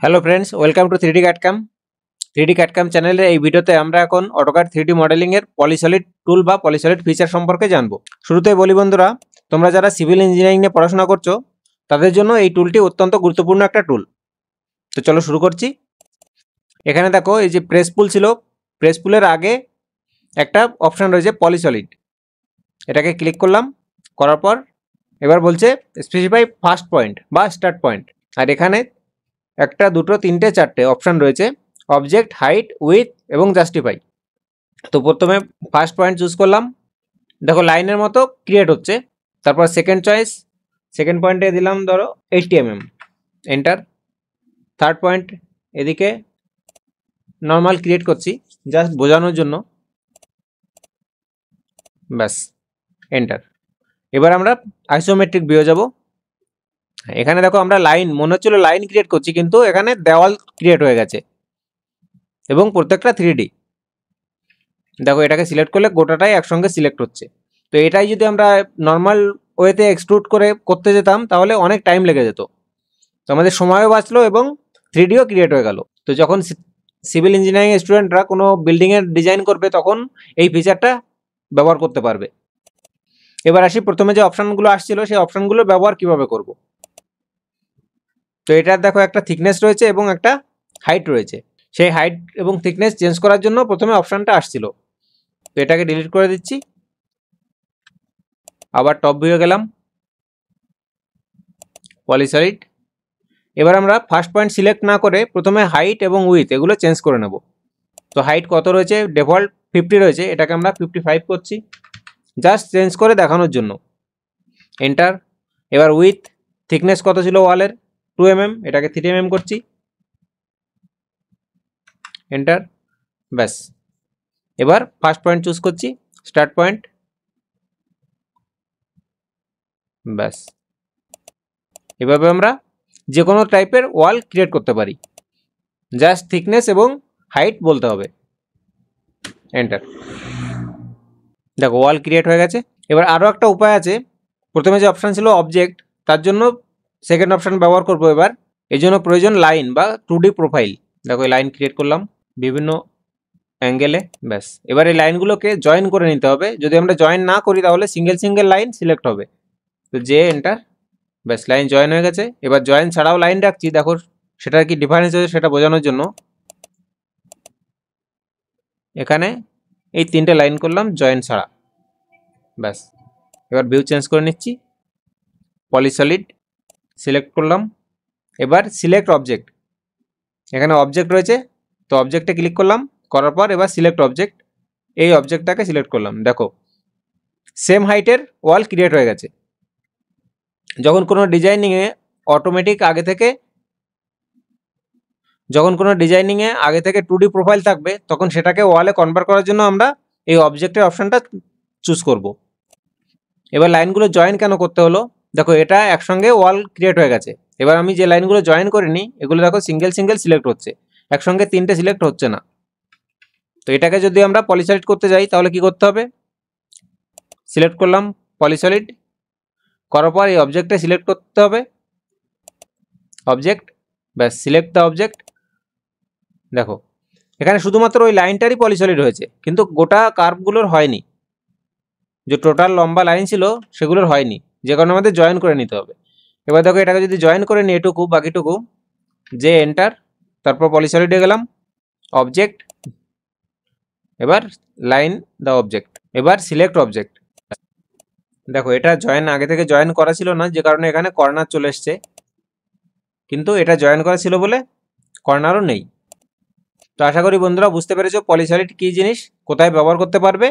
Hello friends, welcome to 3D CAD/CAM। 3D CAD/CAM চ্যানেলে এই ভিডিওতে আমরা এখন অটোক্যাড 3D মডেলিং এর পলিসলিড টুল বা পলিসলিড ফিচার সম্পর্কে জানবো। শুরুতেই বলি বন্ধুরা, তোমরা যারা সিভিল ইঞ্জিনিয়ারিং নিয়ে পড়াশোনা করছো তাদের জন্য এই টুলটি অত্যন্ত গুরুত্বপূর্ণ একটা টুল। তো চলো শুরু করছি। এখানে দেখো, এই যে প্রেস পুল ছিল, প্রেস পুলের আগে একটা অপশান রয়েছে পলিসলিড, এটাকে ক্লিক করলাম। করার পর এবার বলছে স্পেসিফাই ফার্স্ট পয়েন্ট বা স্টার্ট পয়েন্ট, আর এখানে একটা, দুটো, তিনটে, চারটে অপশান রয়েছে, অবজেক্ট, হাইট, উইথ এবং জাস্টিফাই। তো প্রথমে ফার্স্ট পয়েন্ট চুজ করলাম, দেখো লাইনের মতো ক্রিয়েট হচ্ছে। তারপর সেকেন্ড চয়েস, সেকেন্ড পয়েন্টে দিলাম ধরো 80 mm, এন্টার। থার্ড পয়েন্ট এদিকে নর্মাল ক্রিয়েট করছি জাস্ট বোঝানোর জন্য, ব্যাস, এন্টার। এবার আমরা আইসোমেট্রিক ভিউ যাব। এখানে দেখো আমরা লাইন, মনে হচ্ছিল লাইন ক্রিয়েট করছি, কিন্তু এখানে দেওয়াল ক্রিয়েট হয়ে গেছে এবং প্রত্যেকটা 3D। দেখো এটাকে সিলেক্ট করলে গোটাটাই একসঙ্গে সিলেক্ট হচ্ছে। তো এটাই যদি আমরা নর্মাল ওয়েতে এক্সট্রুড করে করতে যেতাম তাহলে অনেক টাইম লেগে যেত, তো আমাদের সময়ও বাঁচলো এবং 3Dও ক্রিয়েট হয়ে গেল। তো যখন সিভিল ইঞ্জিনিয়ারিং স্টুডেন্টরা কোনো বিল্ডিংয়ের ডিজাইন করবে তখন এই ফিচারটা ব্যবহার করতে পারবে। এবার আসি, প্রথমে যে অপশানগুলো আসছিল সেই অপশানগুলো ব্যবহার কিভাবে করব। তো এটার দেখো একটা থিকনেস রয়েছে এবং একটা হাইট রয়েছে। সেই হাইট এবং থিকনেস চেঞ্জ করার জন্য প্রথমে অপশানটা আসছিল, তো এটাকে ডিলিট করে দিচ্ছি। আবার টপ ভিউ গেলাম, পলিসলিড। এবার আমরা ফার্স্ট পয়েন্ট সিলেক্ট না করে প্রথমে হাইট এবং উইথ এগুলো চেঞ্জ করে নেব। তো হাইট কত রয়েছে, ডিফল্ট 50 রয়েছে, এটাকে আমরা 55 করছি জাস্ট চেঞ্জ করে দেখানোর জন্য, এন্টার। এবার উইথ, থিকনেস কত ছিল ওয়ালের, 2 mm, এটাকে 3 mm করছি, এন্টার, ব্যাস। এবার ফার্স্ট পয়েন্ট চুজ করছি, স্টার্ট পয়েন্ট, ব্যাস। এভাবে আমরা যে কোনো টাইপের ওয়াল ক্রিয়েট করতে পারি, জাস্ট থিকনেস এবং হাইট বলতে হবে, এন্টার। দেখো ওয়াল ক্রিয়েট হয়ে গেছে। এবার আরও একটা উপায় আছে, প্রথমে যে অপশান ছিল অবজেক্ট, তার জন্য সেকেন্ড অপশান ব্যবহার করবো এবার। এই জন্য প্রয়োজন লাইন বা 2D প্রোফাইল। দেখো এই লাইন ক্রিয়েট করলাম বিভিন্ন অ্যাঙ্গেলে, ব্যাস। এবার এই লাইনগুলোকে জয়েন করে নিতে হবে, যদি আমরা জয়েন না করি তাহলে সিঙ্গেল সিঙ্গেল লাইন সিলেক্ট হবে। তো যে এন্টার, ব্যাস, লাইন জয়েন হয়ে গেছে। এবার জয়েন ছাড়াও লাইন রাখছি, দেখো সেটার কি ডিফারেন্স আছে সেটা বোঝানোর জন্য এখানে এই 3টে লাইন করলাম জয়েন ছাড়া, ব্যাস। এবার ভিউ চেঞ্জ করে নিচ্ছি, পলিসলিড সিলেক্ট করলাম। এবার সিলেক্ট অবজেক্ট, এখানে অবজেক্ট রয়েছে, তো অবজেক্টে ক্লিক করলাম। করার পর এবার সিলেক্ট অবজেক্ট, এই অবজেক্টটাকে সিলেক্ট করলাম। দেখো সেম হাইটের ওয়াল ক্রিয়েট হয়ে গেছে। যখন কোনো ডিজাইনিংয়ে আগে থেকে 2D প্রোফাইল থাকবে, তখন সেটাকে ওয়ালে কনভার্ট করার জন্য আমরা এই অবজেক্টের অপশানটা চুজ করব। এবার লাইনগুলো জয়েন কেন করতে হলো, দেখো এটা একসঙ্গে ওয়াল ক্রিয়েট হয়ে গেছে। এবার আমি যে লাইনগুলো জয়েন করিনি এগুলো দেখো সিঙ্গেল সিঙ্গেল সিলেক্ট হচ্ছে, একসঙ্গে 3টে সিলেক্ট হচ্ছে না। তো এটাকে যদি আমরা পলিসলিড করতে যাই তাহলে কি করতে হবে, সিলেক্ট করলাম পলিসলিড, করার পর এই অবজেক্টে সিলেক্ট করতে হবে, অবজেক্ট, ব্যাস, সিলেক্ট দ্য অবজেক্ট। দেখো এখানে শুধুমাত্র ওই লাইনটারই পলিসলিড হয়েছে, কিন্তু গোটা কার্ভগুলোর হয়নি, যে টোটাল লম্বা লাইন ছিল সেগুলোর হয়নি, যে কারণে আমাদের জয়েন করে নিতে হবে। এবার দেখো এটাকে যদি জয়েন করে নিই এটুকু, বাকিটুকু, যে এন্টার, তারপর পলিসলিডে গেলাম, অবজেক্ট, এবার লাইন দ্য অবজেক্ট, এবার সিলেক্ট অবজেক্ট। দেখো এটা জয়েন আগে থেকে জয়েন করা ছিল না, যে কারণে এখানে কর্নার চলে এসছে, কিন্তু এটা জয়েন করা ছিল বলে কর্নারও নেই। তো আশা করি বন্ধুরা বুঝতে পেরেছো পলিসলিড কী জিনিস, কোথায় ব্যবহার করতে পারবে।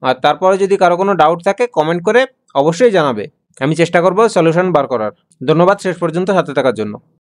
আর তারপরে যদি কারো কোনো ডাউট থাকে কমেন্ট করে অবশ্যই জানাবে, আমি চেষ্টা করব সলিউশন বার করার। ধন্যবাদ শেষ পর্যন্ত সাথে থাকার জন্য।